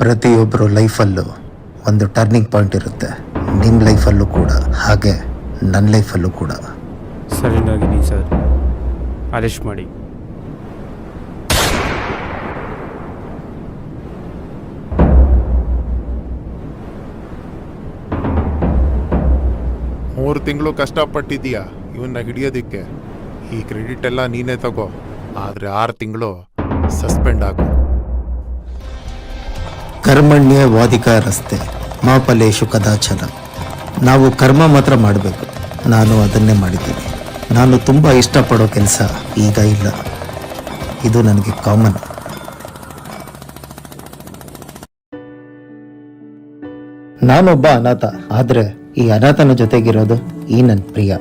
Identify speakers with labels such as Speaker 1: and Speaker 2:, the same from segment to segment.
Speaker 1: ಪ್ರತಿಯೊಬ್ಬರು ಲೈಫಲ್ಲೂ ಒಂದು turning point ಇರುತ್ತೆ. ನಿಮ್ಮ ಲೈಫಲ್ಲೂ ಕೂಡ ಹಾಗೆ, ನನ್ನ ಲೈಫಲ್ಲೂ ಕೂಡ.
Speaker 2: ಸರಿಯಾಗಿನಿ ಸರ್, ಅರೆಸ್ಟ್ ಮಾಡಿ.
Speaker 3: ಮೂರು ತಿಂಗಳು ಕಷ್ಟಪಟ್ಟಿದ್ದೀಯಾ ಇವನ್ನ ಹಿಡಿಯೋದಕ್ಕೆ. ಈ ಕ್ರೆಡಿಟ್ ಎಲ್ಲ ನೀನೇ ತಗೋ. ಆದರೆ 6 ತಿಂಗಳು ಸಸ್ಪೆಂಡ್ ಆಗು.
Speaker 1: ಕರ್ಮಣ್ಯ ವಾಧಿಕಾರಸ್ತೆ ಮಾ ಫಲೇಷು ಕದಾಚನ. ನಾವು ಕರ್ಮ ಮಾತ್ರ ಮಾಡಬೇಕು. ನಾನು ಅದನ್ನೇ ಮಾಡಿದ್ದೀನಿ. ನಾನು ತುಂಬ ಇಷ್ಟಪಡೋ ಕೆಲಸ ಈಗ ಇಲ್ಲ. ಇದು ನನಗೆ ಕಾಮನ್. ನಾನೊಬ್ಬ ಅನಾಥ, ಆದರೆ ಈ ಅನಾಥನ ಜೊತೆಗಿರೋದು ಈ ನನ್ನ ಪ್ರಿಯ.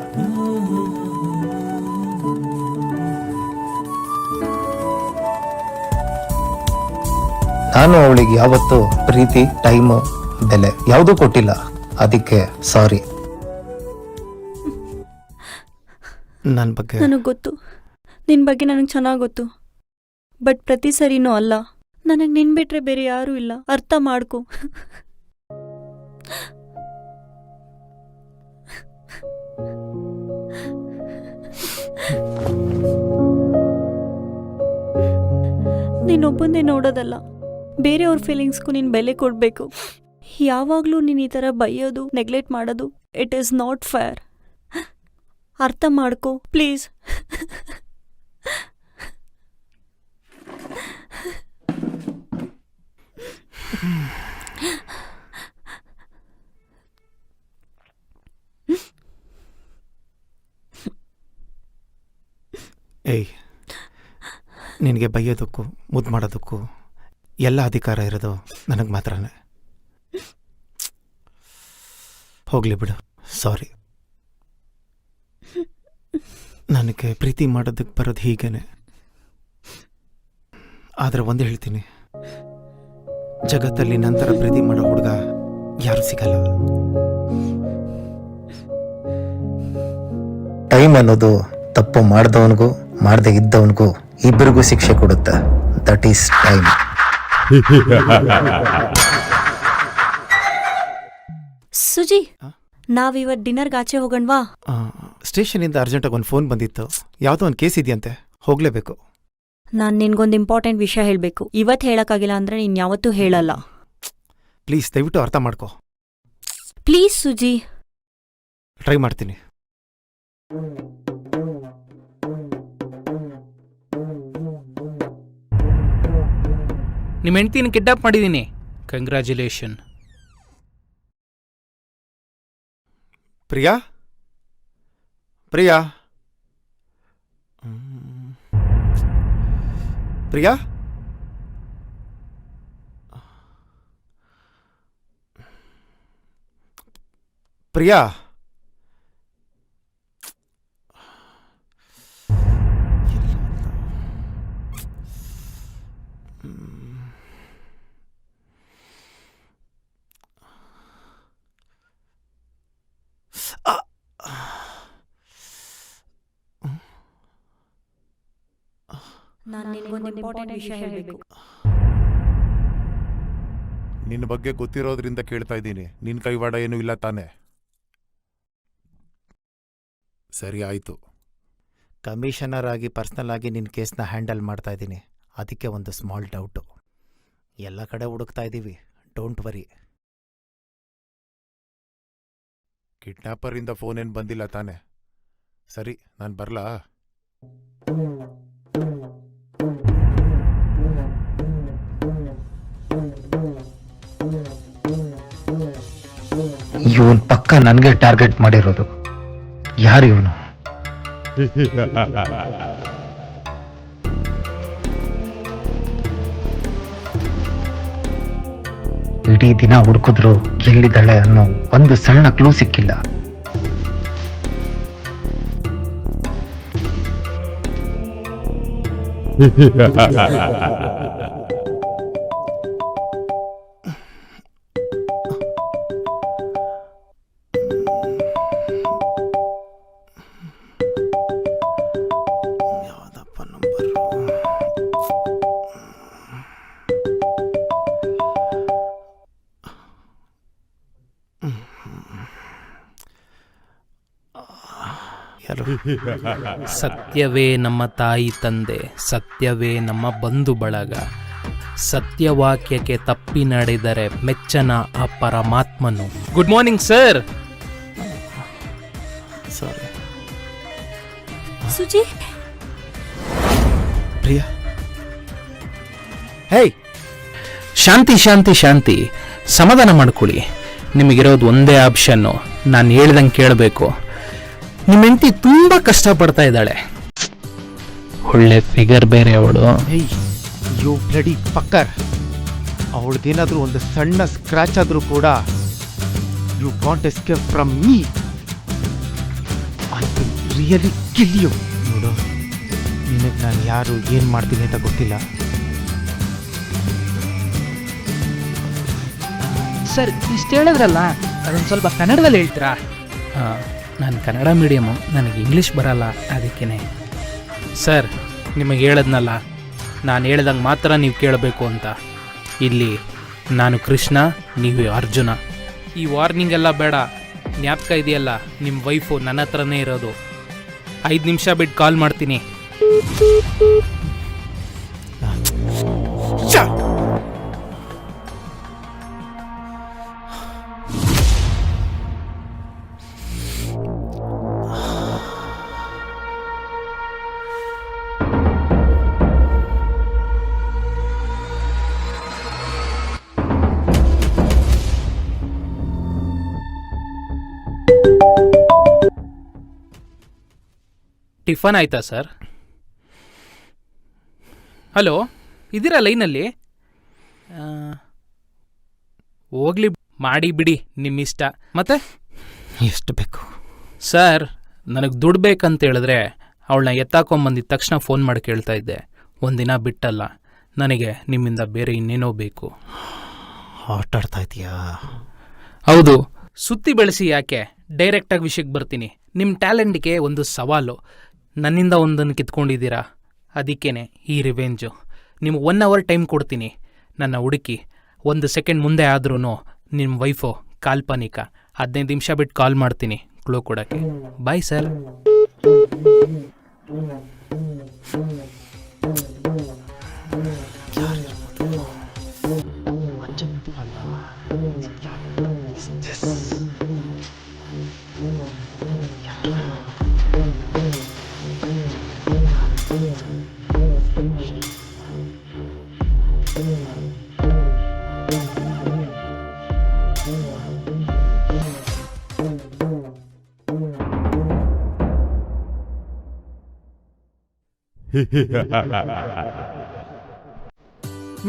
Speaker 1: ನಾನು ಅವಳಿಗೆ ಯಾವತ್ತೂ ಪ್ರೀತಿ, ಟೈಮು, ಬೆಲೆ ಯಾವುದೂ ಕೊಟ್ಟಿಲ್ಲ. ಅದಕ್ಕೆ ಸಾರಿ. ನನ್ನ ಬಗ್ಗೆ
Speaker 4: ನನಗೆ ಗೊತ್ತು, ನಿನ್ನ ಬಗ್ಗೆ ನನಗೆ ಚೆನ್ನಾಗಿ ಗೊತ್ತು. ಬಟ್ ಪ್ರತಿ ಸರಿನೂ ಅಲ್ಲ. ನನಗೆ ನಿನ್ ಬಿಟ್ರೆ ಬೇರೆ ಯಾರೂ ಇಲ್ಲ. ಅರ್ಥ ಮಾಡ್ಕೊ. ನೀನೊಬ್ಬಂದೇ ನೋಡೋದಲ್ಲ, ಬೇರೆಯವ್ರ ಫೀಲಿಂಗ್ಸ್ಗೂ ನೀನು ಬೆಲೆ ಕೊಡಬೇಕು. ಯಾವಾಗಲೂ ನೀನು ಈ ಥರ ಬೈಯೋದು, ನೆಗ್ಲೆಕ್ಟ್ ಮಾಡೋದು, ಇಟ್ ಈಸ್ ನಾಟ್ ಫೇರ್. ಅರ್ಥ ಮಾಡ್ಕೋ ಪ್ಲೀಸ್.
Speaker 5: ಏಯ್, ನಿನಗೆ ಬೈಯೋದಕ್ಕೂ ಮುದ್ದು ಮಾಡೋದಕ್ಕೂ ಎಲ್ಲ ಅಧಿಕಾರ ಇರೋದು ನನಗೆ ಮಾತ್ರನೇ. ಹೋಗಲಿ ಬಿಡು, ಸಾರಿ. ನನಗೆ ಪ್ರೀತಿ ಮಾಡೋದಕ್ಕೆ ಬರೋದು ಹೀಗೇನೆ. ಆದರೆ ಒಂದು ಹೇಳ್ತೀನಿ, ಜಗತ್ತಲ್ಲಿ ನಂತರ ಪ್ರೀತಿ ಮಾಡೋ ಹುಡುಗ ಯಾರೂ ಸಿಗಲ್ಲ.
Speaker 1: ಟೈಮ್ ಅನ್ನೋದು ತಪ್ಪು ಮಾಡಿದವನಿಗೂ ಮಾಡದೆ ಇದ್ದವನಿಗೂ ಇಬ್ಬರಿಗೂ ಶಿಕ್ಷೆ ಕೊಡುತ್ತೆ. That is time.
Speaker 4: ಸುಜಿ, ನಾವಿವತ್ತು ಡಿನ್ನರ್ಗೆ ಆಚೆ ಹೋಗಣ್ವಾ?
Speaker 5: ಸ್ಟೇಷನಿಂದ ಅರ್ಜೆಂಟಾಗಿ ಒಂದು ಫೋನ್ ಬಂದಿತ್ತು. ಯಾವುದೋ ಒಂದು ಕೇಸ್ ಇದೆಯಂತೆ, ಹೋಗಲೇಬೇಕು.
Speaker 4: ನಾನು ನಿನ್ಗೊಂದು ಇಂಪಾರ್ಟೆಂಟ್ ವಿಷಯ ಹೇಳಬೇಕು. ಇವತ್ತು ಹೇಳೋಕ್ಕಾಗಿಲ್ಲ ಅಂದರೆ ನೀನು ಯಾವತ್ತೂ ಹೇಳಲ್ಲ.
Speaker 5: ಪ್ಲೀಸ್ ದಯವಿಟ್ಟು ಅರ್ಥ ಮಾಡ್ಕೋ.
Speaker 4: ಪ್ಲೀಸ್ ಸುಜಿ.
Speaker 5: ಟ್ರೈ ಮಾಡ್ತೀನಿ.
Speaker 6: ನಿಮ್ಮ ಹೆಂಡ್ತಿನ ಕಿಡ್ನಾಪ್ ಮಾಡಿದ್ದೀನಿ. ಕಂಗ್ರ್ಯಾಚುಲೇಷನ್.
Speaker 5: ಪ್ರಿಯಾ, ಪ್ರಿಯಾ, ಪ್ರಿಯಾ, ಪ್ರಿಯಾ,
Speaker 4: ನಾನು ನಿನ್ಗೊಂದು ಇಂಪಾರ್ಟೆಂಟ್ ವಿಷಯ ಹೇಳಬೇಕು.
Speaker 3: ನಿನ್ನ ಬಗ್ಗೆ ಗೊತ್ತಿರೋದ್ರಿಂದ ಕೇಳ್ತಾ ಇದ್ದೀನಿ. ನಿನ್ನ ಕೈವಾಡ ಏನೂ ಇಲ್ಲ ತಾನೆ? ಸರಿ, ಆಯಿತು.
Speaker 5: ಕಮಿಷನರ್ ಆಗಿ ಪರ್ಸ್ನಲ್ ಆಗಿ ನಿನ್ನ ಕೇಸ್ನ ಹ್ಯಾಂಡಲ್ ಮಾಡ್ತಾ ಇದ್ದೀನಿ. ಅದಕ್ಕೆ ಒಂದು ಸ್ಮಾಲ್ ಡೌಟು. ಎಲ್ಲ ಕಡೆ ಹುಡುಕ್ತಾ ಇದ್ದೀವಿ, ಡೋಂಟ್ ವರಿ.
Speaker 3: ಕಿಡ್ನಾಪರಿಂದ ಫೋನ್ ಏನು ಬಂದಿಲ್ಲ ತಾನೆ? ಸರಿ, ನಾನು ಬರಲಾ?
Speaker 1: ಇವನ್ ಪಕ್ಕ ನನಗೆ ಟಾರ್ಗೆಟ್ ಮಾಡಿರೋದು. ಯಾರು ಇವನು? ಇಡೀ ದಿನ ಹುಡುಕಿದ್ರು ಎಲ್ಲಿದ್ದಾಳೆ ಅನ್ನೋ ಒಂದು ಸಣ್ಣ ಕ್ಲೂ ಸಿಕ್ಕಿಲ್ಲ.
Speaker 5: ಯಾರು?
Speaker 6: ಸತ್ಯವೇ ನಮ್ಮ ತಾಯಿ ತಂದೆ, ಸತ್ಯವೇ ನಮ್ಮ ಬಂಧು ಬಳಗ, ಸತ್ಯವಾಕ್ಯಕ್ಕೆ ತಪ್ಪಿ ನಡೆದರೆ ಮೆಚ್ಚನ ಆ ಪರಮಾತ್ಮನು. Good morning sir.
Speaker 5: Sorry
Speaker 4: Suji,
Speaker 5: Priya. Hey,
Speaker 6: ಶಾಂತಿ ಶಾಂತಿ ಶಾಂತಿ, ಸಮಾಧಾನ ಮಾಡ್ಕೊಳ್ಳಿ. ನಿಮಗಿರೋದು ಒಂದೇ ಆಪ್ಷನ್ನು, ನಾನು ಹೇಳ್ದಂಗೆ ಕೇಳಬೇಕು. ನಿಮ್ಮ ಹೆಂಡತಿ ತುಂಬ ಕಷ್ಟಪಡ್ತಾ ಇದ್ದಾಳೆ. ಒಳ್ಳೆ ಫಿಗರ್ ಬೇರೆ ಅವಳು.
Speaker 5: ಹೇಯ್, ಯು ಬ್ಲಡಿ ಪಕ್ಕರ್. ಅವಳದೇನಾದ್ರೂ ಒಂದು ಸಣ್ಣ ಸ್ಕ್ರಾಚ್ ಆದರೂ ಕೂಡ you can't escape from me. I will really kill you. ನೋಡು, ನಿನಗೆ ನಾನು ಯಾರು ಏನು ಮಾಡ್ತೀನಿ ಅಂತ ಗೊತ್ತಿಲ್ಲ.
Speaker 6: ಸರ್, ಇಷ್ಟು ಹೇಳಿದ್ರಲ್ಲ, ಅದೊಂದು ಸ್ವಲ್ಪ ಕನ್ನಡದಲ್ಲಿ ಹೇಳ್ತೀರಾ? ನಾನು ಕನ್ನಡ ಮೀಡಿಯಮು, ನನಗೆ ಇಂಗ್ಲೀಷ್ ಬರಲ್ಲ, ಅದಕ್ಕೇ. ಸರ್, ನಿಮಗೆ ಹೇಳದ್ನಲ್ಲ, ನಾನು ಹೇಳ್ದಂಗೆ ಮಾತ್ರ ನೀವು ಕೇಳಬೇಕು ಅಂತ. ಇಲ್ಲಿ ನಾನು ಕೃಷ್ಣ, ನೀವು ಅರ್ಜುನ. ಈ ವಾರ್ನಿಂಗ್ ಎಲ್ಲ ಬೇಡ, ಜ್ಞಾಪಕ ಇದೆಯಲ್ಲ, ನಿಮ್ಮ ವೈಫು ನನ್ನ ಹತ್ರನೇ ಇರೋದು. 5 ನಿಮಿಷ ಬಿಟ್ಟು ಕಾಲ್ ಮಾಡ್ತೀನಿ. ಟಿಫನ್ ಆಯ್ತಾ ಸರ್? ಹಲೋ, ಇದ್ದೀರಾ ಲೈನಲ್ಲಿ? ಹೋಗ್ಲಿ, ಮಾಡಿ ಬಿಡಿ, ನಿಮ್ಮಿಷ್ಟ. ಮತ್ತೆ
Speaker 5: ಎಷ್ಟು ಬೇಕು?
Speaker 6: ಸರ್, ನನಗೆ ದುಡ್ಡು ಬೇಕಂತ ಹೇಳಿದ್ರೆ ಅವಳನ್ನ ಎತ್ತಾಕೊಂಬಂದಿದ ತಕ್ಷಣ ಫೋನ್ ಮಾಡಿ ಕೇಳ್ತಾ ಇದ್ದೆ. ಒಂದಿನ ಬಿಟ್ಟಲ್ಲ. ನನಗೆ ನಿಮ್ಮಿಂದ ಬೇರೆ ಇನ್ನೇನೋ ಬೇಕು.
Speaker 5: ಆಟ ಆಡ್ತಾ ಇದೆಯಾ?
Speaker 6: ಹೌದು. ಸುತ್ತಿ ಬೆಳೆಸಿ ಯಾಕೆ, ಡೈರೆಕ್ಟಾಗಿ ವಿಷಯಕ್ಕೆ ಬರ್ತೀನಿ. ನಿಮ್ಮ ಟ್ಯಾಲೆಂಟ್ಗೆ ಒಂದು ಸವಾಲು. ನನ್ನಿಂದ ಒಂದನ್ನು ಕಿತ್ಕೊಂಡಿದ್ದೀರಾ, ಅದಕ್ಕೇನೆ ಈ ರಿವೆಂಜು. ನಿಮ್ಗೆ 1 ಅವರ್ ಟೈಮ್ ಕೊಡ್ತೀನಿ. ನನ್ನ ಹುಡುಕಿ 1 ಸೆಕೆಂಡ್ ಮುಂದೆ ಆದ್ರೂ ನಿಮ್ಮ ವೈಫು ಕಾಲ್ಪನಿಕ. 15 ನಿಮಿಷ ಬಿಟ್ಟು ಕಾಲ್ ಮಾಡ್ತೀನಿ ಕ್ಲೂ ಕೊಡೋಕ್ಕೆ. Bye sir.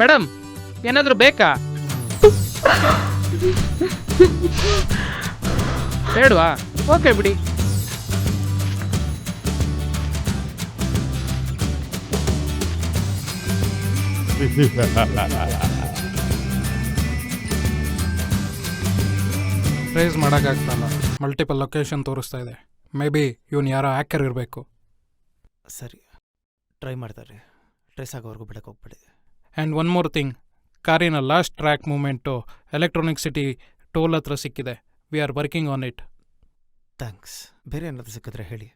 Speaker 6: ಮೇಡಮ್, ಏನಾದರೂ ಬೇಕಾ? ಬೇಡವಾ? ಓಕೆ ಬಿಡಿ.
Speaker 7: ಟ್ರೇಸ್ ಮಾಡೋಕ್ಕಾಗ್ತಲ್ಲ, ಮಲ್ಟಿಪಲ್ ಲೊಕೇಶನ್ ತೋರಿಸ್ತಾ ಇದೆ. ಮೇ ಬಿ ಇವನು ಯಾರೋ ಹ್ಯಾಕರ್ ಇರಬೇಕು.
Speaker 5: ಸರಿ, ಟ್ರೈ ಮಾಡ್ತಾರೆ. ಟ್ರೇಸ್ ಆಗೋವರೆಗೂ ಬಿಡಕ್ಕೆ ಹೋಗ್ಬೇಡಿ.
Speaker 7: ಆ್ಯಂಡ್ ಒನ್ ಮೋರ್ ಥಿಂಗ್, ಕಾರಿನ last track moment electronic city toll ಹತ್ರ ಸಿಕ್ಕಿದೆ. We are working on it.
Speaker 5: Thanks. ಬೇರೆ ಏನಾದರೂ ಸಿಕ್ಕಿದ್ರೆ ಹೇಳಿ.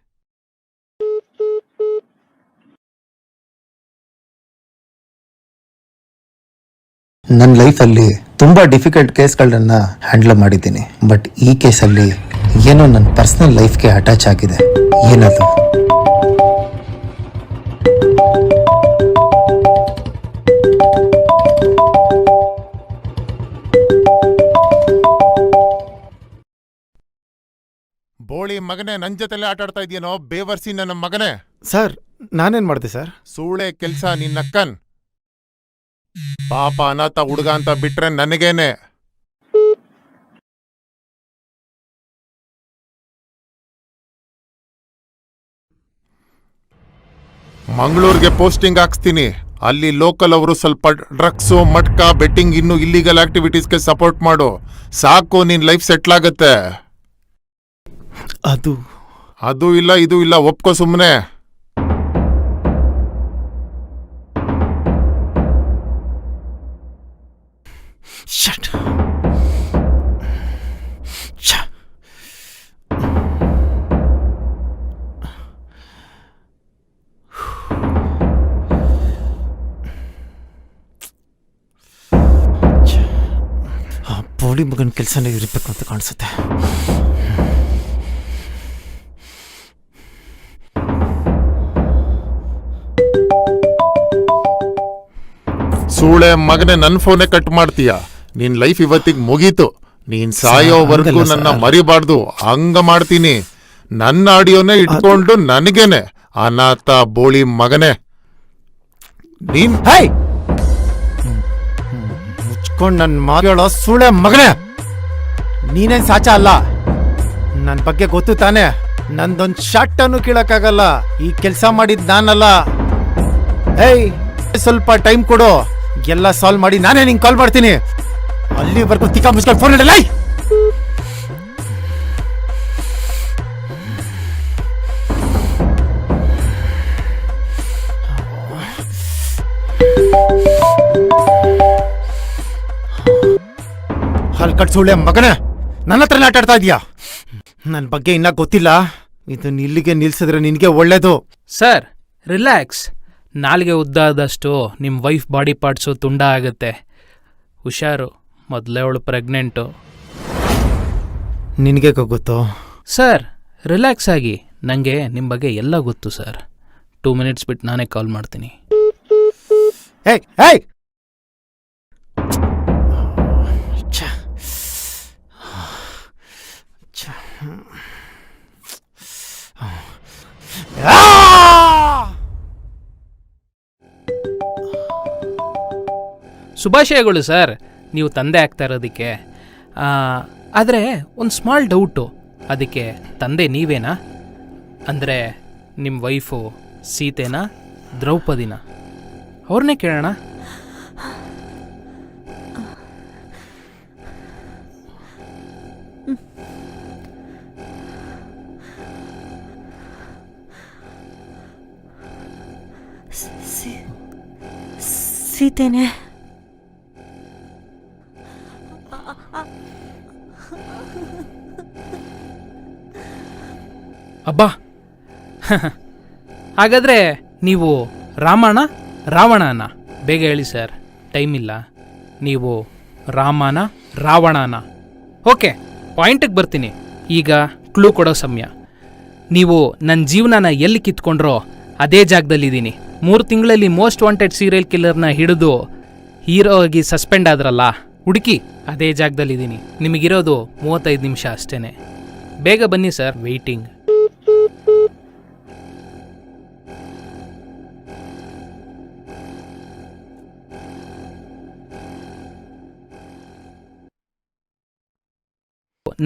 Speaker 1: ನನ್ನ ಲೈಫಲ್ಲಿ ತುಂಬ ಡಿಫಿಕಲ್ಟ್ ಕೇಸ್ಗಳನ್ನ ಹ್ಯಾಂಡಲ್ ಮಾಡಿದ್ದೀನಿ. ಬಟ್ ಈ ಕೇಸಲ್ಲಿ ಏನೋ ನನ್ನ ಪರ್ಸ್ನಲ್ ಲೈಫ್ಗೆ ಅಟ್ಯಾಚ್ ಆಗಿದೆ. ಏನದು?
Speaker 3: ಬೋಳಿ ಮಗನೇ, ನನ್ ಜೊತೆಲೆ ಆಟ ಆಡ್ತಾ ಇದೆಯೇನೋ ಬೇವರ್ಸಿ ನನ್ನ ಮಗನೇ.
Speaker 5: ಸರ್, ನಾನೇನು ಮಾಡಿದೆ ಸರ್?
Speaker 3: ಸೂಳೆ ಕೆಲ್ಸ ನಿನ್ನಕ್ಕನ್. ಪಾಪ ಅನಾಥ ಹುಡುಗ ಅಂತ ಬಿಟ್ರೆ ನನಗೇನೆ. ಮಂಗಳೂರಿಗೆ ಪೋಸ್ಟಿಂಗ್ ಹಾಕ್ಸ್ತೀನಿ. ಅಲ್ಲಿ ಲೋಕಲ್ ಅವರು ಸ್ವಲ್ಪ ಡ್ರಗ್ಸು, ಮಟ್ಕಾ, ಬೆಟ್ಟಿಂಗ್, ಇನ್ನು ಇಲ್ಲಿಗಲ್ ಆಕ್ಟಿವಿಟೀಸ್ಗೆ ಸಪೋರ್ಟ್ ಮಾಡು. ಸಾಕು, ನಿನ್ ಲೈಫ್ ಸೆಟ್ಲ್ ಆಗತ್ತೆ. ಅದು ಇಲ್ಲ, ಇದು ಇಲ್ಲ, ಒಪ್ಕೋ ಸುಮ್ಮನೆ.
Speaker 5: Shut. ಬೋಳಿ ಮಗನ ಕೆಲಸನೇ ಇರಬೇಕು ಅಂತ ಕಾಣಿಸುತ್ತೆ.
Speaker 3: ಸೂಳೆ ಮಗನೇ ನನ್ನ ಫೋನೇ ಕಟ್ ಮಾಡ್ತೀಯ. ನಿನ್ ಲೈಫ್ ಇವತ್ತಿಗೆ ಮುಗೀತು. ನೀನ್ ಸಾಯೋವರೆಗೂ
Speaker 5: ಹಂಗಲ್ಲ
Speaker 3: ನನ್ನ
Speaker 5: ಸರ್.
Speaker 3: ಮರಿಬಾರ್ದು. ಹಂಗ ಮಾಡ್ತೀನಿ. ನನ್ನ ಆಡಿಯೋನೇ ಇಟ್ಕೊಂಡು ನನಗೇನೆ ಅನಾಥ ಬೋಳಿ ಮಗನೇ. ನೀನ್
Speaker 5: ಹೇಯ್ ಮುಚ್ಕೊಂಡು ನನ್ನ ಮಾತಾಡೋ ಸುಳೆ ಮಗನೇ. ನೀನೇನ್ ಸಾಚ ಅಲ್ಲ. ನನ್ನ ಬಗ್ಗೆ ಗೊತ್ತು ತಾನೆ. ನಂದೊಂದು ಶಾಟ್ ಅನ್ನು ಕೀಳಕ್ಕಾಗಲ್ಲ. ಈ ಕೆಲಸ ಮಾಡಿದ್ ನಾನಲ್ಲ. ಏಯ್ ಸ್ವಲ್ಪ ಟೈಮ್ ಕೊಡು, ಎಲ್ಲ ಸಾಲ್ವ್ ಮಾಡಿ ನಾನೇ ನಿಂಗೆ ಕಾಲ್ ಮಾಡ್ತೀನಿ. ಅಲ್ಲಿವರೆಗೂ ತಿಕ್ಕ ಮುಚ್ಕೊಂಡು ಫೋನ್ ಇಡಲ್ಲ. ಹಲ್ಕಟ್ ಸುಳ್ಳೆ ಮಗನೇ, ನನ್ನ ಹತ್ರ ಆಟ ಆಡ್ತಾ ಇದೀಯಾ? ನನ್ನ ಬಗ್ಗೆ ಇನ್ನ ಗೊತ್ತಿಲ್ಲ. ಇದನ್ನ ಇಲ್ಲಿಗೆ ನಿಲ್ಸಿದ್ರೆ ನಿನಗೆ ಒಳ್ಳೇದು.
Speaker 6: Sir relax. ನಾಲ್ಗೆ ಉದ್ದಾದಷ್ಟು ನಿಮ್ಮ ವೈಫ್ ಬಾಡಿ ಪಾರ್ಟ್ಸು ತುಂಡ ಆಗುತ್ತೆ. ಹುಷಾರು, ಮೊದಲೇ ಅವಳು ಪ್ರೆಗ್ನೆಂಟು.
Speaker 5: ನಿನಗೆ ಗೊತ್ತೋ?
Speaker 6: ಸರ್ ರಿಲ್ಯಾಕ್ಸ್ ಆಗಿ, ನನಗೆ ನಿಮ್ಮ ಬಗ್ಗೆ ಎಲ್ಲ ಗೊತ್ತು ಸರ್. 2 ಮಿನಿಟ್ಸ್ ಬಿಟ್ಟು ನಾನೇ ಕಾಲ್ ಮಾಡ್ತೀನಿ.
Speaker 5: ಏಯ್ ಏಯ್
Speaker 6: ಶುಭಾಶಯಗಳು ಸರ್, ನೀವು ತಂದೆ ಆಗ್ತಾ ಇರೋದಕ್ಕೆ. ಆದರೆ ಒಂದು ಸ್ಮಾಲ್ ಡೌಟು. ಅದಕ್ಕೆ ತಂದೆ ನೀವೇನಾ? ಅಂದರೆ ನಿಮ್ಮ ವೈಫು ಸೀತೆನಾ ದ್ರೌಪದಿನ? ಅವ್ರನ್ನೇ ಕೇಳೋಣ.
Speaker 4: ಸೀತೆನೆ.
Speaker 6: ಅಬ್ಬಾ ಹಾಗಾದರೆ ನೀವು ರಾಮಣ್ಣ ರಾವಣನ? ಬೇಗ ಹೇಳಿ ಸರ್, ಟೈಮ್ ಇಲ್ಲ. ನೀವು ರಾಮನ ರಾವಣನ? ಓಕೆ, ಪಾಯಿಂಟಿಗೆ ಬರ್ತೀನಿ. ಈಗ ಕ್ಲೂ ಕೊಡೋ ಸಮಯ. ನೀವು ನನ್ನ ಜೀವನನ ಎಲ್ಲಿ ಕಿತ್ಕೊಂಡ್ರೋ ಅದೇ ಜಾಗದಲ್ಲಿದ್ದೀನಿ. 3 ತಿಂಗಳಲ್ಲಿ ಮೋಸ್ಟ್ ವಾಂಟೆಡ್ ಸೀರಿಯಲ್ ಕಿಲ್ಲರ್ನ ಹಿಡಿದು ಹೀರೋ ಆಗಿ ಸಸ್ಪೆಂಡ್ ಆದ್ರಲ್ಲ, ಹುಡುಕಿ ಅದೇ ಜಾಗದಲ್ಲಿದ್ದೀನಿ. ನಿಮಗಿರೋದು 35 ನಿಮಿಷ ಅಷ್ಟೇ. ಬೇಗ ಬನ್ನಿ ಸರ್, ವೆಯ್ಟಿಂಗ್.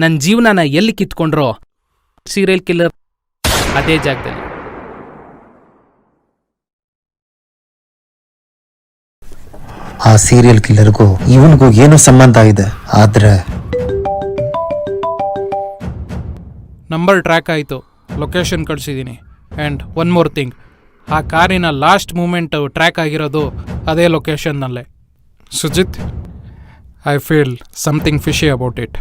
Speaker 6: ನನ್ನ ಜೀವನನ ಎಲ್ಲಿ ಕಿತ್ಕೊಂಡ್ರೋ ಸೀರಿಯಲ್ ಕಿಲ್ಲರ್ ಅದೇ ಜಾಗದಲ್ಲಿ.
Speaker 1: ಆ ಸೀರಿಯಲ್ ಕಿಲ್ಲರ್ಗೂ ಇವನಿಗೂ ಏನೋ ಸಂಬಂಧ ಇದೆ. ಆದ್ರೆ
Speaker 7: ನಂಬರ್ ಟ್ರ್ಯಾಕ್ ಆಯಿತು, ಲೊಕೇಶನ್ ಕಳಿಸಿದ್ದೀನಿ. ಆ್ಯಂಡ್ ಒನ್ ಮೋರ್ ಥಿಂಗ್, ಆ ಕಾರಿನ ಲಾಸ್ಟ್ ಮೂಮೆಂಟ್ ಟ್ರ್ಯಾಕ್ ಆಗಿರೋದು ಅದೇ ಲೊಕೇಶನ್ನಲ್ಲೇ. Sujith, I feel something fishy about it.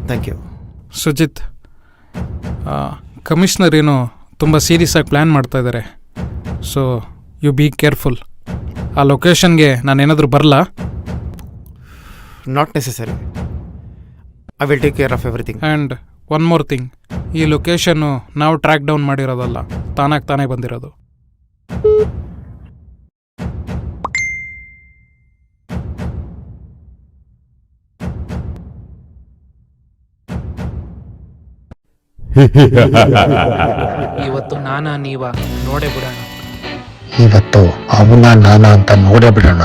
Speaker 5: Thank you.
Speaker 7: Sujith, commissioner ಏನು ತುಂಬ ಸೀರಿಯಸ್ ಆಗಿ ಪ್ಲ್ಯಾನ್ ಮಾಡ್ತಾ ಇದ್ದಾರೆ. So you be careful. ಆ ಲೊಕೇಶನ್ಗೆ ನಾನೇನಾದರೂ ಬರಲಾ?
Speaker 5: Not necessary. I will take care of everything.
Speaker 7: And one more thing, ಈ ಲೊಕೇಶನ್ನು ನಾವು ಟ್ರ್ಯಾಕ್ ಡೌನ್ ಮಾಡಿರೋದಲ್ಲ, ತಾನೇ ಬಂದಿರೋದು.
Speaker 6: ಇವತ್ತು ನಾನಾ ನೀವ ನೋಡೇ ಬಿಡೋಣ.
Speaker 1: ಇವತ್ತು ಅವನ ನಾನಾ ಅಂತ ನೋಡೇ ಬಿಡೋಣ.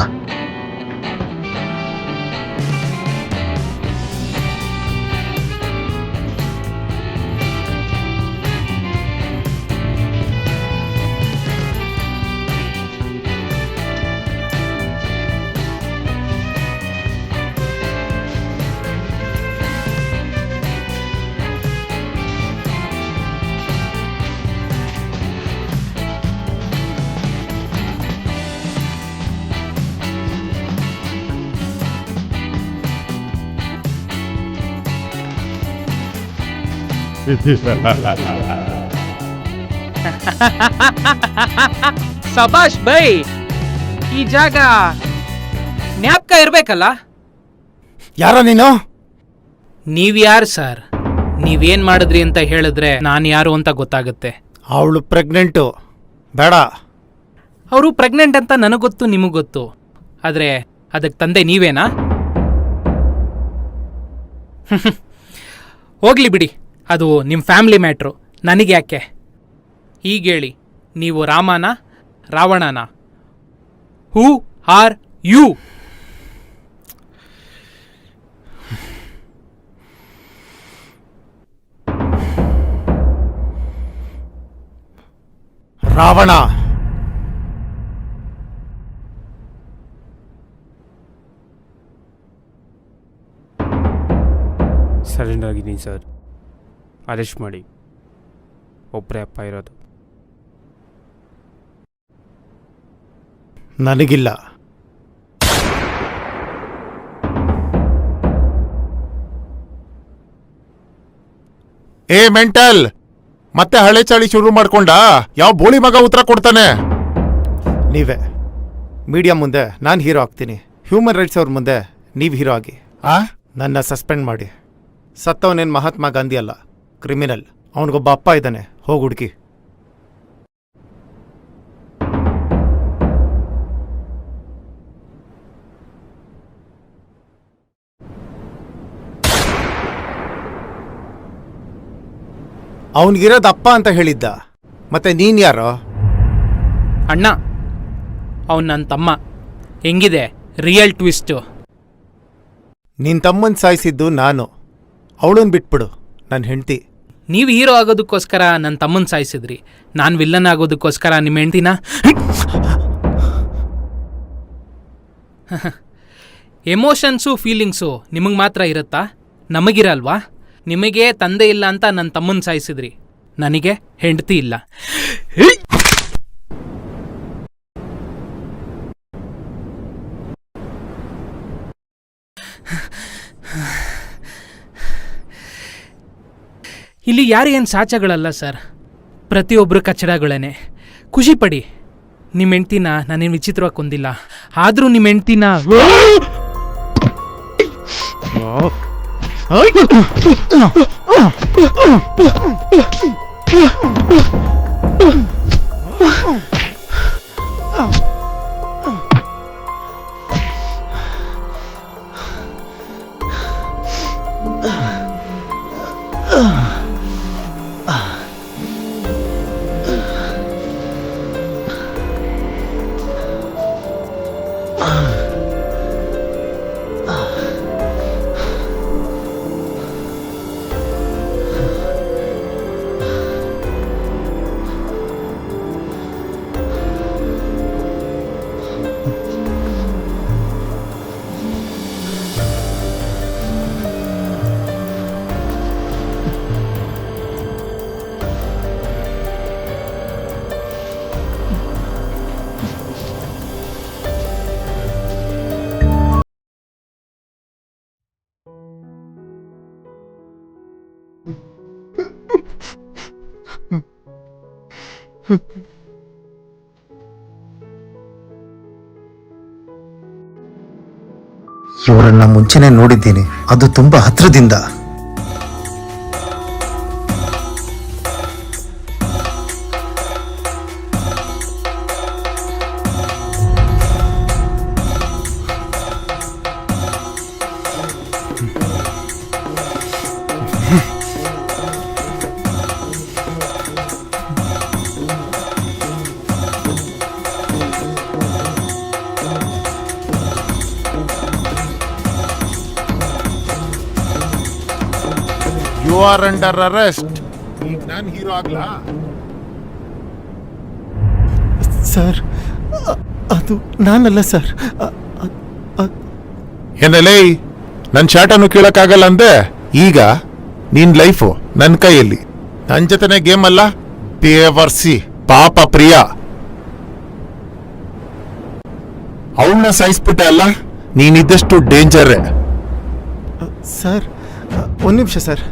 Speaker 6: ಸಬಾಷ್ ಬೈ, ಈ ಜಾಗ ಜ್ಞಾಪಕ ಇರ್ಬೇಕಲ್ಲ.
Speaker 5: ಯಾರ ನೀನು?
Speaker 6: ನೀವ್ಯಾರು ಸರ್? ನೀವೇನ್ ಮಾಡಿದ್ರಿ ಅಂತ ಹೇಳಿದ್ರೆ ನಾನು ಯಾರು ಅಂತ ಗೊತ್ತಾಗುತ್ತೆ.
Speaker 5: ಅವಳು ಪ್ರೆಗ್ನೆಂಟು. ಬೇಡ.
Speaker 6: ಅವರು ಪ್ರೆಗ್ನೆಂಟ್ ಅಂತ ನನಗೆ ಗೊತ್ತು, ನಿಮಗೆ ಗೊತ್ತು. ಆದರೆ ಅದಕ್ಕೆ ತಂದೆ ನೀವೇನಾ? ಹೋಗ್ಲಿ ಬಿಡಿ, ಅದು ನಿಮ್ಮ ಫ್ಯಾಮಿಲಿ ಮ್ಯಾಟ್ರು. ನನಗೆ ಯಾಕೆ? ಈಗ ಹೇಳಿ, ನೀವು ರಾಮನ ರಾವಣನ? Who are you?
Speaker 5: Ravana.
Speaker 2: Surrender ಆಗಿದ್ದೀನಿ ಸರ್. ಅರೆಸ್ಟ್ ಮಾಡಿ. ಒಬ್ಬರೇ ಅಪ್ಪ ಇರೋದು.
Speaker 5: ನನಗಿಲ್ಲ.
Speaker 3: ಏ ಮೆಂಟಲ್, ಮತ್ತೆ ಹಳೆ ಚಾಳಿ ಶುರು ಮಾಡ್ಕೊಂಡ? ಯಾವ ಬೋಳಿ ಮಗ ಉತ್ತರ ಕೊಡ್ತಾನೆ?
Speaker 5: ನೀವೇ. ಮೀಡಿಯಾ ಮುಂದೆ ನಾನು ಹೀರೋ ಆಗ್ತೀನಿ, ಹ್ಯೂಮನ್ ರೈಟ್ಸ್ ಅವ್ರ ಮುಂದೆ ನೀವು ಹೀರೋ ಆಗಿ.
Speaker 3: ಆ
Speaker 5: ನನ್ನ ಸಸ್ಪೆಂಡ್ ಮಾಡಿ. ಸತ್ತವನೇನು ಮಹಾತ್ಮ ಗಾಂಧಿ ಅಲ್ಲ, ಕ್ರಿಮಿನಲ್. ಅವನಿಗೊಬ್ಬ ಅಪ್ಪ ಇದ್ದಾನೆ, ಹೋಗಿ ಹುಡುಕಿ. ಅವನಿಗಿರೋದು ಅಪ್ಪ ಅಂತ ಹೇಳಿದ್ದ, ಮತ್ತೆ ನೀನ್ ಯಾರೋ?
Speaker 6: ಅಣ್ಣ, ಅವನು ನನ್ನ ತಮ್ಮ. ಹೆಂಗಿದೆ ರಿಯಲ್ ಟ್ವಿಸ್ಟು?
Speaker 5: ನಿನ್ ತಮ್ಮನ್ ಸಾಯಿಸಿದ್ದು ನಾನು. ಅವಳನ್ ಬಿಟ್ಬಿಡು, ನನ್ನ ಹೆಂಡತಿ.
Speaker 6: ನೀವು ಹೀರೋ ಆಗೋದಕ್ಕೋಸ್ಕರ ನನ್ನ ತಮ್ಮನ ಸಾಯಿಸಿದ್ರಿ, ನಾನು ವಿಲ್ಲನ್ ಆಗೋದಕ್ಕೋಸ್ಕರ ನಿಮ್ಮ ಹೆಂಡ್ತಿನ. ಎಮೋಷನ್ಸು ಫೀಲಿಂಗ್ಸು ನಿಮಗೆ ಮಾತ್ರ ಇರುತ್ತಾ? ನಮಗಿರಲ್ವಾ? ನಿಮಗೆ ತಂದೆ ಇಲ್ಲ ಅಂತ ನನ್ನ ತಮ್ಮನ ಸಾಯಿಸಿದ್ರಿ, ನನಗೆ ಹೆಂಡತಿ ಇಲ್ಲ. ಇಲ್ಲಿ ಯಾರೇನು ಸಾಚಗಳಲ್ಲ ಸರ್, ಪ್ರತಿಯೊಬ್ಬರು ಕಚಡಗಳೇನೆ. ಖುಷಿ ಪಡಿ, ನಿಮ್ಮ ಹೆಂಡ್ತಿನ ನಾನೇನು ವಿಚಿತ್ರವಾಗಿ ಕೊಂದಿಲ್ಲ. ಆದರೂ ನಿಮ್ಮ ಹೆಂಡ್ತಿನ
Speaker 1: ಇವರನ್ನ ಮುಂಚೆನೆ ನೋಡಿದ್ದೀನಿ, ಅದು ತುಂಬಾ ಹತ್ರದಿಂದ.
Speaker 3: You are under arrest. ಈಗ ನಾನು ಹೀರೋ ಆಗ್ಲಾ?
Speaker 5: ಸರ್, ಅದು ನಾನಲ್ಲ ಸರ್.
Speaker 3: ಏನಲೇ, ನನ್ನ ಶಾಟನ್ನು ಕೇಳಕ್ಕಾಗಲ್ಲ ಅಂದೆ. ಈಗ ನಿನ್ ಲೈಫು ನನ್ನ ಕೈಯಲ್ಲಿ. ನನ್ನ ಜೊತೆನೆ ಗೇಮ್ ಅಲ್ಲ, ಬೇವರ್ಸಿ ಪಾಪ ಪ್ರಿಯ. ಅವಳನ್ನ ಸಾಯಿಸ್ಬಿಟ್ಟೆ ಅಲ್ಲ, ನೀನಿದ್ದಷ್ಟು ಡೇಂಜರೇ.
Speaker 5: ಸರ್, ಒಂದು ನಿಮಿಷ ಸರ್.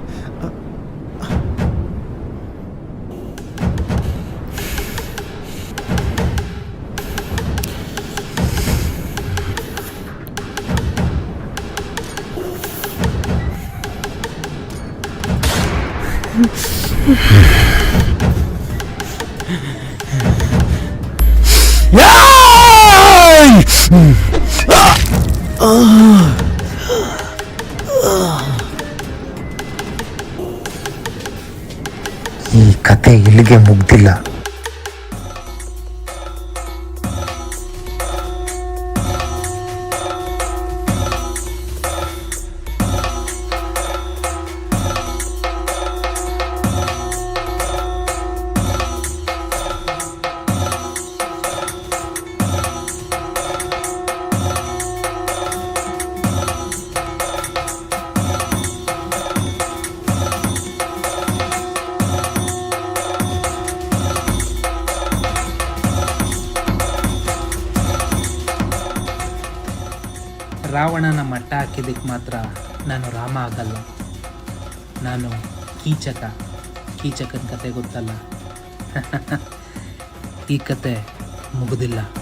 Speaker 1: ಈ ಕತೆ ಇಲ್ಲಿಗೆ ಮುಗ್ದಿಲ್ಲ.
Speaker 6: ರಾವಣನ ಮಟ್ಟ ಹಾಕಿದ್ದಕ್ಕೆ ಮಾತ್ರ ನಾನು ರಾಮ ಆಗಲ್ಲ. ನಾನು ಕೀಚಕನ ಕತೆ ಗೊತ್ತಲ್ಲ. ಈ ಕತೆ ಮುಗುದಿಲ್ಲ.